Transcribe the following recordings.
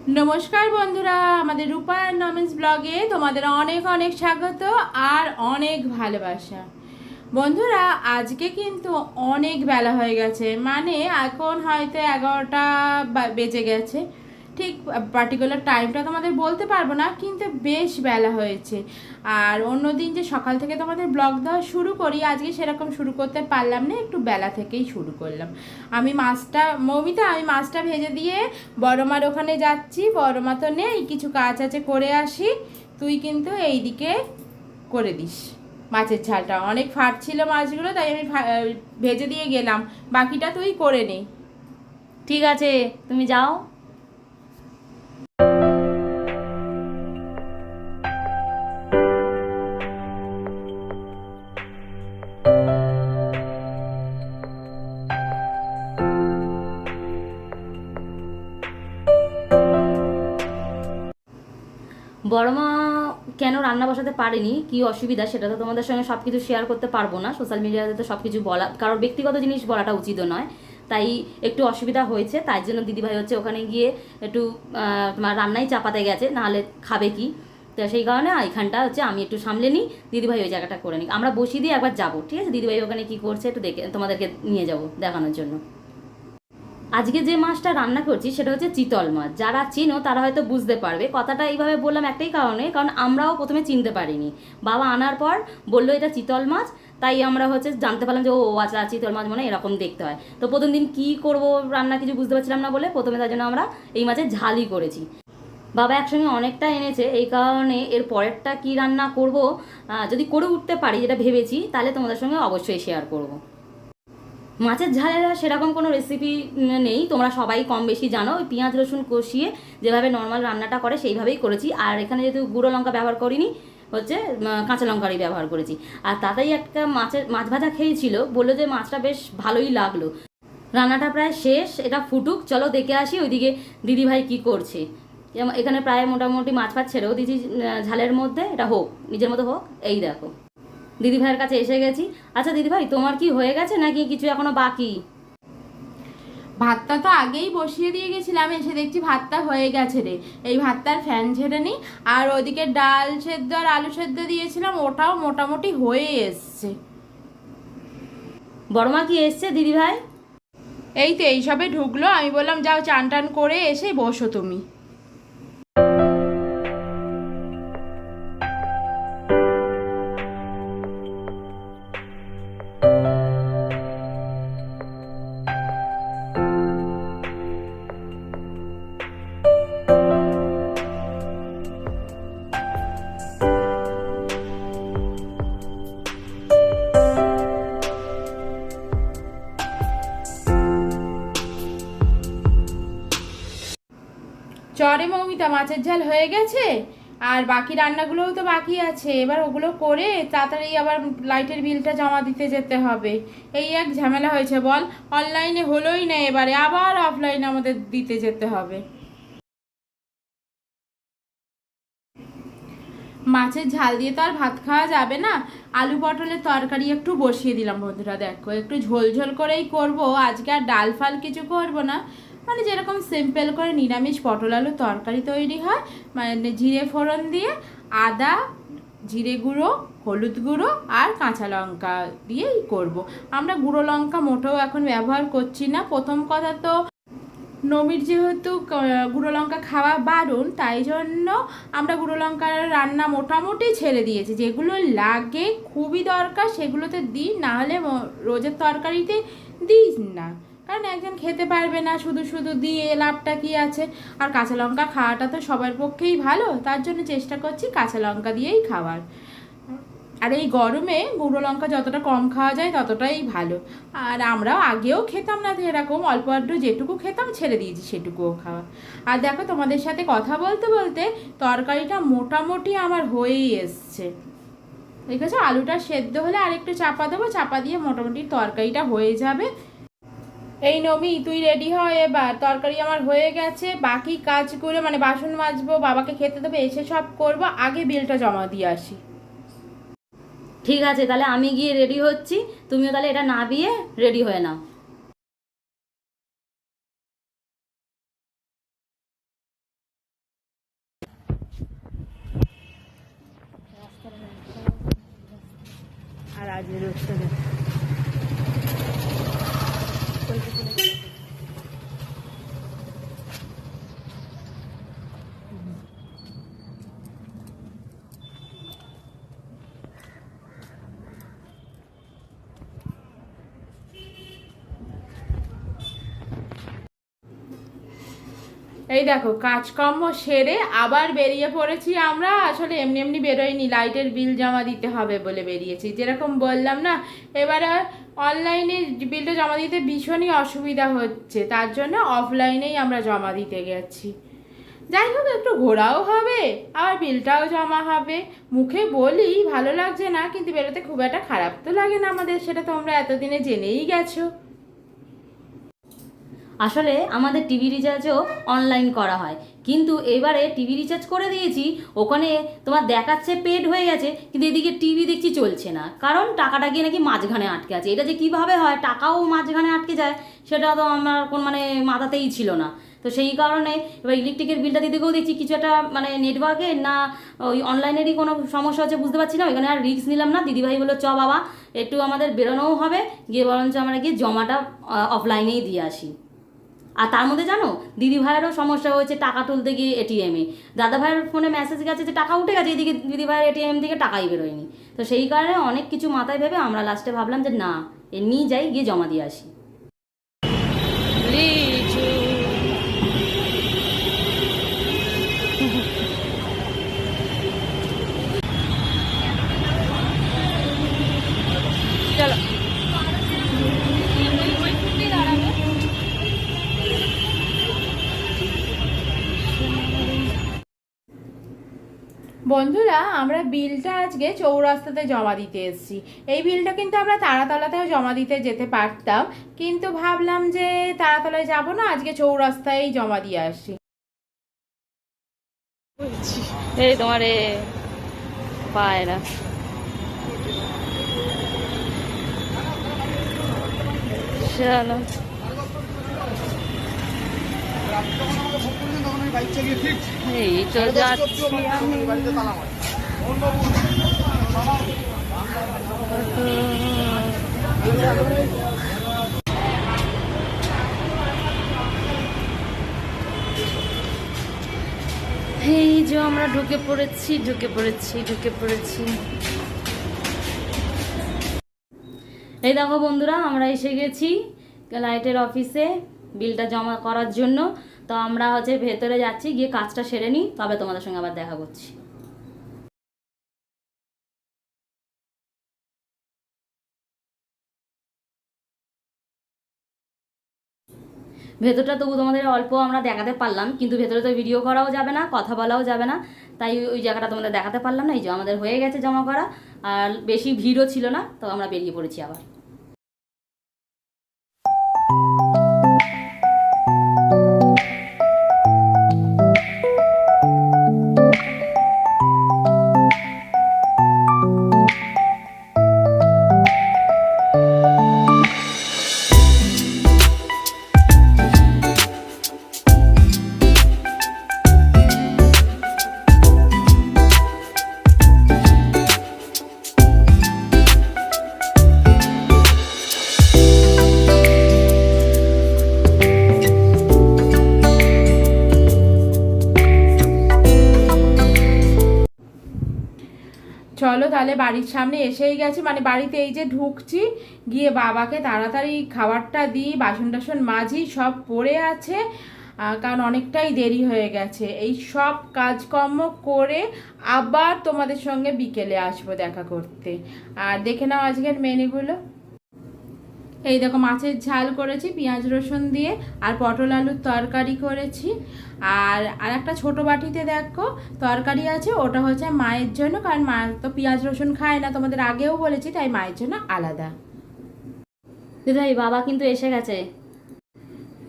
নমস্কার বন্ধুরা, আমাদের রূপায়ণ নমিন্স ব্লগে তোমাদের অনেক অনেক স্বাগত আর অনেক ভালোবাসা। বন্ধুরা, আজকে কিন্তু অনেক বেলা হয়ে গেছে, মানে এখন হয়তো 11টা বেজে গেছে। ঠিক পার্টিকুলার টাইমটা তোমাদের বলতে পারবো না, কিন্তু বেশ বেলা হয়েছে। আর অন্য দিন যে সকাল থেকে তোমাদের ব্লগ দেওয়া শুরু করি, আজকে সেরকম শুরু করতে পারলাম না, একটু বেলা থেকেই শুরু করলাম। আমি মাছটা ভেজে দিয়ে বড় মার ওখানে যাচ্ছি। বড় মা তো নেই, কিছু কাজ আছে, করে আসি। তুই কিন্তু এইদিকে করে দিস মাছের ঝালটা। অনেক ফাটছিল মাছগুলো, তাই আমি ভেজে দিয়ে গেলাম, বাকিটা তুই করে নে। ঠিক আছে, তুমি যাও। বড়মা কেন রান্না বসাতে পারেনি, কি অসুবিধা, সেটা তো তোমাদের সঙ্গে সব কিছু শেয়ার করতে পারবো না। সোশ্যাল মিডিয়াতে তো সব কিছু বলা, কারোর ব্যক্তিগত জিনিস বলাটা উচিতও নয়। তাই একটু অসুবিধা হয়েছে, তাই জন্য দিদিভাই হচ্ছে ওখানে গিয়ে একটু তোমার রান্নাই চাপাতে গেছে, নাহলে খাবে কি। তো সেই কারণে এখানটা হচ্ছে আমি একটু সামলে নিই, দিদিভাই ওই জায়গাটা করে নিই। আমরা বসিয়ে দিয়ে একবার যাবো, ঠিক আছে? দিদিভাই ওখানে কি করছে একটু দেখে তোমাদেরকে নিয়ে যাবো দেখানোর জন্য। আজকে যে মাছটা রান্না করছি সেটা হচ্ছে চিতল মাছ। যারা চিনো তারা হয়তো বুঝতে পারবে। কথাটা এইভাবে বললাম একটাই কারণে, কারণ আমরাও প্রথমে চিনতে পারিনি। বাবা আনার পর বললো এটা চিতল মাছ, তাই আমরা হচ্ছে জানতে পারলাম যে ও আচ্ছা, চিতল মাছ মানে এরকম দেখতে হয়। তো প্রথম দিন কী করবো রান্না কিছু বুঝতে পারছিলাম না বলে প্রথমে তার জন্য আমরা এই মাছের ঝালই করেছি। বাবা একসঙ্গে অনেকটা এনেছে, এই কারণে এর পরেরটা কী রান্না করব যদি করে উঠতে পারি যেটা ভেবেছি, তাহলে তোমাদের সঙ্গে অবশ্যই শেয়ার করবো। মাছের ঝালের সেরকম কোনো রেসিপি নেই, তোমরা সবাই কম বেশি জানো। ওই পেঁয়াজ রসুন কষিয়ে যেভাবে নর্মাল রান্নাটা করে সেইভাবেই করেছি। আর এখানে যেহেতু গুঁড়ো লঙ্কা ব্যবহার করিনি, হচ্ছে কাঁচা লঙ্কারই ব্যবহার করেছি। আর তাতেই একটা মাছ ভাজা খেয়েছিল, বললো যে মাছটা বেশ ভালোই লাগলো। রান্নাটা প্রায় শেষ, এটা ফুটুক, চলো দেখে আসি ওইদিকে দিদিভাই কি করছে। এখানে প্রায় মোটামুটি মাছ ফাছ ছেড়েও দিয়েছি ঝালের মধ্যে, এটা হোক, নিজের মতো হোক। এই দেখো দিদিভাইয়ের কাছে এসে গেছি। আচ্ছা দিদিভাই, তোমার কি হয়ে গেছে নাকি কিছু এখনো বাকি? ভাতটা তো আগেই বসিয়ে দিয়ে গেছিলাম, এসে দেখছি ভাতটা হয়ে গেছে রে। এই ভাতটার ফ্যান ঝেড়ে নি। আর ওদিকে ডাল সেদ্ধ আর আলু সেদ্ধ দিয়েছিলাম, ওটাও মোটামুটি হয়ে এসছে। বড়মা কি এসছে দিদিভাই? এই তো এইসবে ঢুকলো, আমি বললাম যাও চান টান করে এসে বসো তুমি। চরে মৌমিতা, মাছের ঝাল হয়ে গেছে, আর বাকি রান্নাগুলোও তো বাকি আছে। এবার ওগুলো করে তাড়াতাড়ি আবার লাইটের বিলটা জমা দিতে যেতে হবে। এই এক ঝামেলা হয়েছে বল, অনলাইনে হলোই না, এবারে আবার অফলাইনে আমাদের দিতে যেতে হবে। মাছের ঝাল দিয়ে তো আর ভাত খাওয়া যাবে না। আলু পটলের তরকারি একটু বসিয়ে দিলাম বন্ধুরা, দেখো একটু ঝোল ঝোল করেই করব আজকে, আর ডাল ফাল কিছু করব না। মানে যেরকম সিম্পল করে নিরামিষ পটল আলু তরকারি তৈরি হয়, মানে জিরে ফোড়ন দিয়ে আদা, জিরে গুঁড়ো, হলুদ গুঁড়ো আর কাঁচা লঙ্কা দিয়েই করব। আমরা গুঁড়ো লঙ্কা মোটেও এখন ব্যবহার করছি না। প্রথম কথা তো নমির যেহেতু গুঁড়ো লঙ্কা খাওয়া বারণ, তাই জন্য আমরা গুঁড়ো লঙ্কার রান্না মোটামুটি ছেড়ে দিয়েছি। যেগুলো লাগে খুবই দরকার সেগুলোতে দিই, নাহলে রোজের তরকারিতে দিই না। কারণ একজন খেতে পারবে না, শুধু শুধু দিয়ে লাভটা কী আছে। আর কাঁচা লঙ্কা খাওয়াটা তো সবার পক্ষেই ভালো, তার জন্য চেষ্টা করছি কাঁচা লঙ্কা দিয়েই খাওয়ার। আর এই গরমে গুঁড়ো লঙ্কা যতটা কম খাওয়া যায় ততটাই ভালো। আর আমরাও আগেও খেতাম না, এরকম অল্প আধটু যেটুকু খেতাম ছেড়ে দিয়েছি সেটুকুও খাওয়া। আর দেখো তোমাদের সাথে কথা বলতে বলতে তরকারিটা মোটামুটি আমার হয়েই এসছে। ঠিক আছে, আলুটা সেদ্ধ হলে আরেকটু চাপা দেবো, চাপা দিয়ে মোটামুটি তরকারিটা হয়ে যাবে। এই নমি, তুই রেডি হ, এবার তরকারি আমার হয়ে গেছে। বাকি কাজগুলো মানে বাসন মাজবো, বাবাকে খেতে দেবো, এসে সব করবো, আগে বিলটা জমা দিয়ে আসি। ঠিক আছে, তাহলে আমি গিয়ে রেডি হচ্ছি, তুমিও তাহলে এটা নাবিয়ে রেডি হয়ে নাও। রাজের উৎসবে এই দেখো কাজকর্ম সেরে আবার বেরিয়ে পড়েছি আমরা। আসলে এমনি এমনি বেরোয়নি, লাইটের বিল জমা দিতে হবে বলে বেরিয়েছি। যেরকম বললাম না, এবারে অনলাইনে বিলটা জমা দিতে ভীষণই অসুবিধা হচ্ছে, তার জন্য অফলাইনেই আমরা জমা দিতে গেছি। যাই হোক, একটু ঘোরাও হবে আবার বিলটাও জমা হবে। মুখে বলি ভালো লাগছে না, কিন্তু বেরোতে খুব একটা খারাপ তো লাগে না আমাদের, সেটা তোমরা এতদিনে জেনেই গেছো। আসলে আমাদের টিভি রিচার্জও অনলাইন করা হয়, কিন্তু এবারে টিভি রিচার্জ করে দিয়েছি, ওখানে তোমার দেখাচ্ছে পেড হয়ে গেছে, কিন্তু এদিকে টিভি দেখছি চলছে না, কারণ টাকাটা গিয়ে নাকি মাঝখানে আটকে আছে। এটা যে কিভাবে হয় টাকাও মাঝখানে আটকে যায় সেটা তো আমার কোন মানে মাথাতেই ছিল না। তো সেই কারণে এবার ইলেকট্রিকের বিলটা দিতে গিয়েও দেখছি কিছু একটা মানে নেটওয়ার্কের না ওই অনলাইনেরই কোনো সমস্যা হচ্ছে, বুঝতে পারছি না। ওইখানে আর রিস্ক নিলাম না। দিদিভাই বললো চ বাবা একটু আমাদের বেরোনোও হবে, গিয়ে বরঞ্চ আমরা গিয়ে জমাটা অফলাইনেই দিয়ে আসি। আর তার মধ্যে জানো দিদি ভাইয়েরও সমস্যা হয়েছে টাকা তুলতে গিয়ে এটিএমে। দাদা ভাইয়ের ফোনে মেসেজ গেছে যে টাকা উঠে গেছে, এদিকে দিদি ভাইয়ের এটিএম থেকে টাকাই বেরোয়নি। তো সেই কারণে অনেক কিছু মাথায় ভেবে আমরা লাস্টে ভাবলাম যে না, এমনিই যাই, গিয়ে জমা দিয়ে আসি। চলো বন্ধুরা, আমরা বিলটা আজকে চৌরাস্তাতে জমা দিতে এসেছি। এই বিলটা কিন্তু আমরা তারাতলাতেও জমা দিতে যেতে পারতাম, কিন্তু ভাবলাম যে তারাতলায় যাব না, আজকে চৌরাস্তায় জমা দিয়ে আসি। এই তোমার পায়রা চলো এই তো যাচ্ছি আমি। এই যে আমরা ঢুকে পড়েছি। এই দেখো বন্ধুরা, আমরা এসে গেছি লাইটের অফিসে বিলটা জমা করার জন্য। তো আমরা হচ্ছে ভেতরে যাচ্ছি, গিয়ে কাজটা সেরে নিই, তবে তোমাদের সঙ্গে আবার দেখা করছি। ভেতরটা তবু তোমাদের অল্প আমরা দেখাতে পারলাম, কিন্তু ভেতরে তো ভিডিও করাও যাবে না, কথা বলাও যাবে না, তাই ওই জায়গাটা তোমাদের দেখাতে পারলাম না। এই যে আমাদের হয়ে গেছে জমা করা, আর বেশি ভিড়ও ছিল না, তো আমরা বেরিয়ে পড়েছি আবার। চলো তাহলে বাড়ির সামনে এসেই গেছি, মানে বাড়িতে এই যে ঢুকছি, গিয়ে বাবাকে তাড়াতাড়ি খাবারটা দিই, বাসন টাসন মাজি, সব পড়ে আছে, কারণ অনেকটাই দেরি হয়ে গেছে। এই সব কাজকর্ম করে আবার তোমাদের সঙ্গে বিকেলে আসবো দেখা করতে। আর দেখে নাও আজকের মেনুগুলো। এই দেখো মাছের ঝাল করেছি পেঁয়াজ রসুন দিয়ে, আর পটল আলুর তরকারি করেছি। আর একটা ছোট বাটিতে দেখো তরকারি আছে, ওটা হচ্ছে মায়ের জন্য, কারণ মা তো পেঁয়াজ রসুন খায় না, তোমাদের আগেও বলেছি, তাই মায়ের জন্য আলাদা। দিদাই বাবা কিন্তু এসে গেছে।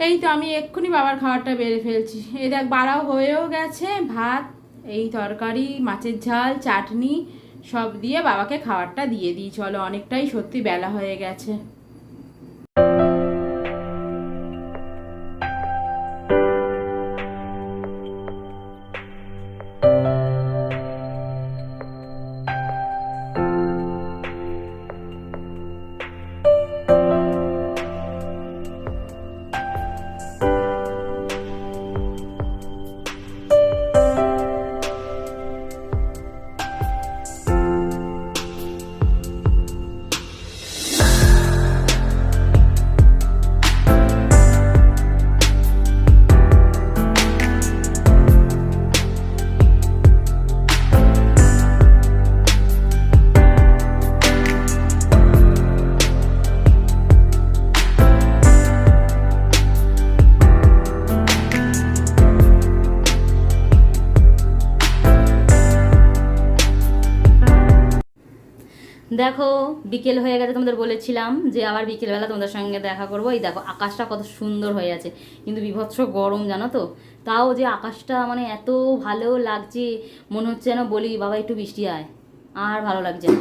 এই তো আমি এক্ষুনি বাবার খাবারটা বেড়ে ফেলছি। এই দেখ বাড়াও হয়েও গেছে, ভাত, এই তরকারি, মাছের ঝাল, চাটনি সব দিয়ে বাবাকে খাবারটা দিয়ে দিই। চলো, অনেকটাই সত্যি বেলা হয়ে গেছে। দেখো বিকেল হয়ে গেছে, তোমাদের বলেছিলাম যে আবার বিকেলবেলা তোমাদের সঙ্গে দেখা করবো। এই দেখো আকাশটা কত সুন্দর হয়ে আছে, কিন্তু বিভৎস গরম জানো তো। তাও যে আকাশটা মানে এত ভালো লাগছে, মনে হচ্ছে যেন বলি বাবা একটু বৃষ্টি আয়, আর ভালো লাগছে না।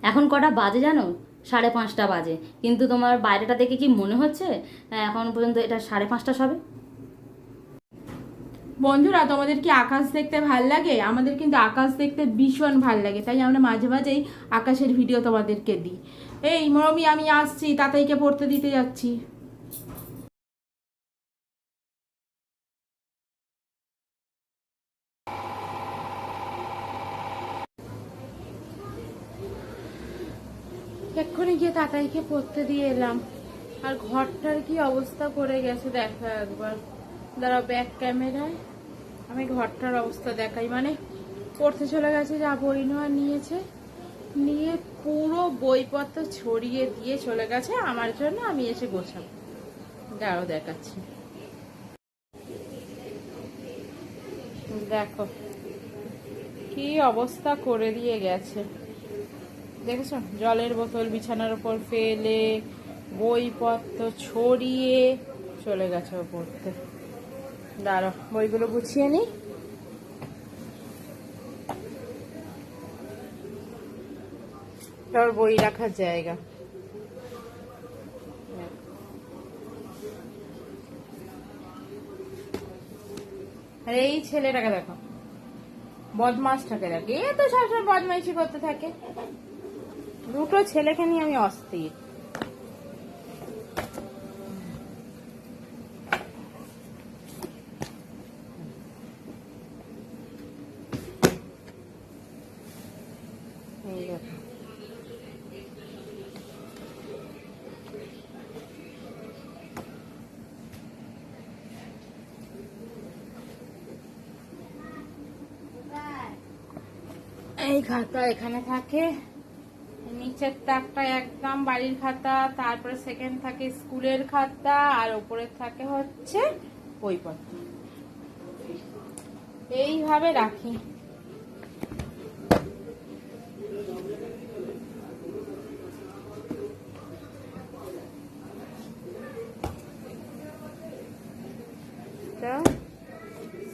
এখন কটা বাজে জানো? 5:30 বাজে, কিন্তু তোমার বাইরেটা দেখে কি মনে হচ্ছে এখন পর্যন্ত এটা 5:30 সবে? বন্ধুরা, তোমাদের কি আকাশ দেখতে ভাল লাগে? আমাদের কিন্তু আকাশ দেখতে ভীষণ ভাল লাগে, তাই আমরা মাঝে মাঝেই আকাশের ভিডিও তোমাদেরকে দিই। এই মরমি, আমি আসছি, তাতাইকে পড়তে দিতে যাচ্ছি। এক্ষুনি গিয়ে তাতাইকে পড়তে দিয়ে এলাম। আর ঘরটার কি অবস্থা করে গেছে দেখো একবার। দাঁড়াও, ব্যাক ক্যামেরায় আমি ঘরটার অবস্থা দেখাই। মানে পড়তে চলে গেছে, যা বই নেওয়া নিয়েছে, নিয়ে পুরো বইপত্র ছড়িয়ে দিয়ে চলে গেছে আমার জন্য। আমি এসে গোছাবো, দাঁড়াও দেখাচ্ছি। দেখো কি অবস্থা করে দিয়ে গেছে, দেখেছো? জলের বোতল বিছানার উপর ফেলে, বইপত্র ছড়িয়ে চলে গেছে ও পড়তে। দাঁড়াও বইগুলো গুছিয়ে নি। তোর বই রাখার জায়গা। আর এই ছেলেটাকে দেখো, বদমাসটাকে দেখো, এ তো সবসময় বদমাইশি করতে থাকে। দুটো ছেলেকে নিয়ে আমি অস্থির। এই দেখো, এই খাতা এখানে থাকে, নিচের তাকটা একদম বাড়ির খাতা, তারপরে সেকেন্ড থাকে স্কুলের খাতা, আর উপরের থাকে হচ্ছে বইপত্র। এইভাবে রাখি।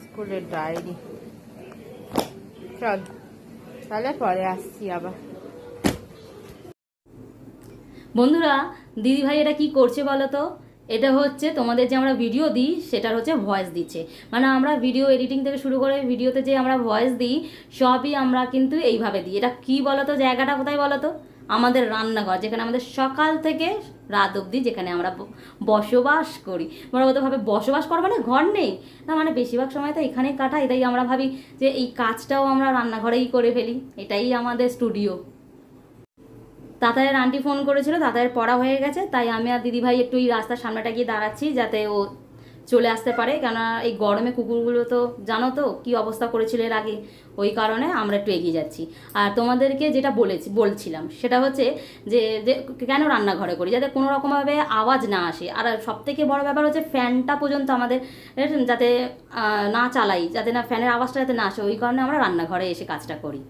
স্কুলের ডায়েরি। চল তাহলে পরে আসছি আবার। বন্ধুরা, দিদিভাই এটা কি করছে বলো তো? এটা হচ্ছে তোমাদের যে আমরা ভিডিও দিই সেটার হচ্ছে ভয়েস দিচ্ছে। মানে আমরা ভিডিও এডিটিং থেকে শুরু করে ভিডিওতে যে আমরা ভয়েস দিই সবই আমরা কিন্তু এইভাবে দিই। এটা কি বলো তো, জায়গাটা কোথায় বলো তো? আমাদের রান্নাঘর, যেখানে আমাদের সকাল থেকে রাত অবধি যেখানে আমরা বসবাস করি। ভাবে বসবাস করা মানে ঘর নেই না, মানে বেশিরভাগ সময় তো এখানেই কাটাই, তাই আমরা ভাবি যে এই কাজটাও আমরা রান্নাঘরেই করে ফেলি। এটাই আমাদের স্টুডিও। তাতায়ের আন্টি ফোন করেছিল, তাতায়ের পড়া হয়ে গেছে, তাই আমি আর দিদিভাই একটু এই রাস্তার সামনেটা গিয়ে দাঁড়াচ্ছি যাতে ও চলে আসতে পারে। কেননা এই গরমে কুকুরগুলো তো জানো তো কি অবস্থা করেছিল এর আগে, ওই কারণে আমরা একটু এগিয়ে যাচ্ছি। আর তোমাদেরকে যেটা বলছিলাম সেটা হচ্ছে যে কেন রান্নাঘরে করি, যাতে কোনো রকমভাবে আওয়াজ না আসে। আর সবথেকে বড় ব্যাপার হচ্ছে ফ্যানটা পর্যন্ত আমাদের যাতে না চালাই, যাতে না ফ্যানের আওয়াজটা যাতে না আসে, ওই কারণে আমরা রান্নাঘরে এসে কাজটা করি।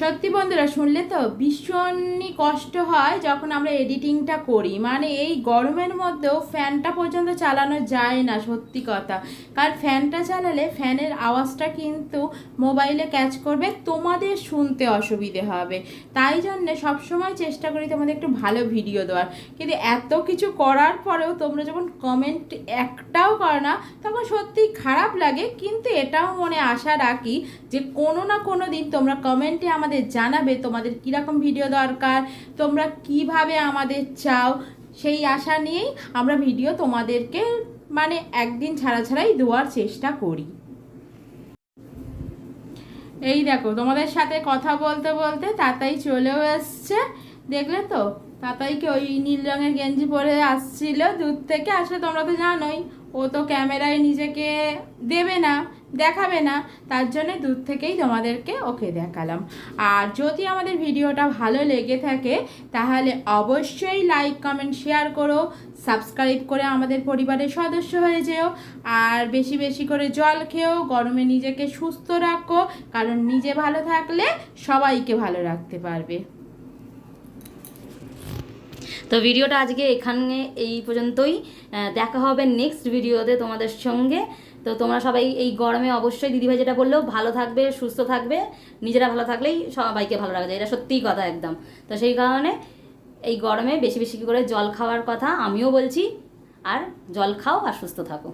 সত্যি বন্ধুরা, শুনলে তো ভীষণই কষ্ট হয় যখন আমরা এডিটিংটা করি। মানে এই গরমের মধ্যেও ফ্যানটা পর্যন্ত চালানো যায় না, সত্যি কথা। কারণ ফ্যানটা চালালে ফ্যানের আওয়াজটা কিন্তু মোবাইলে ক্যাচ করবে, তোমাদের শুনতে অসুবিধে হবে। তাই জন্যে সবসময় চেষ্টা করি তোমাদের একটু ভালো ভিডিও দেওয়ার। কিন্তু এত কিছু করার পরেও তোমরা যখন কমেন্ট একটাও করো না, তখন সত্যি খারাপ লাগে। কিন্তু এটাও মনে আশা রাখি যে কোনো না কোনো দিন তোমরা কমেন্টে আমাদের জানাবে তোমাদের কীরকম ভিডিও দরকার, তোমরা কিভাবে আমাদের চাও। সেই আশা নিয়েই আমরা ভিডিও তোমাদেরকে মানে একদিন ছাড়া ছাড়াই দেওয়ার চেষ্টা করি। এই দেখো, তোমাদের সাথে কথা বলতে বলতে তাতাই চলেও এসছে, দেখলে তো? তাতাইকে ওই নীল রঙের গেঞ্জি পরে আসছিল দূর থেকে। আসলে তোমরা তো জানোই ও তো ক্যামেরায় নিজেকে দেবে না, দেখাবে না, তার জন্য দূর থেকেই তোমাদেরকে ওকে দেখালাম। আর যদি আমাদের ভিডিওটা ভালো লেগে থাকে তাহলে অবশ্যই লাইক কমেন্ট শেয়ার করো, সাবস্ক্রাইব করে আমাদের পরিবারের সদস্য হয়ে যেও। আর বেশি বেশি করে জল খেও, গরমে নিজেকে সুস্থ রাখো, কারণ নিজে ভালো থাকলে সবাইকে ভালো রাখতে পারবে। তো ভিডিওটা আজকে এখানে এই পর্যন্তই। দেখা হবে নেক্সট ভিডিওতে তোমাদের সঙ্গে। তো তোমরা সবাই এই গরমে অবশ্যই দিদিভাই যেটা বললেও ভালো থাকবে, সুস্থ থাকবে, নিজেরা ভালো থাকলেই সবাইকে ভালো রাখা যায়, এটা সত্যিই কথা একদম। তো সেই কারণে এই গরমে বেশি বেশি করে জল খাওয়ার কথা আমিও বলছি। আর জল খাও আর সুস্থ থাকো।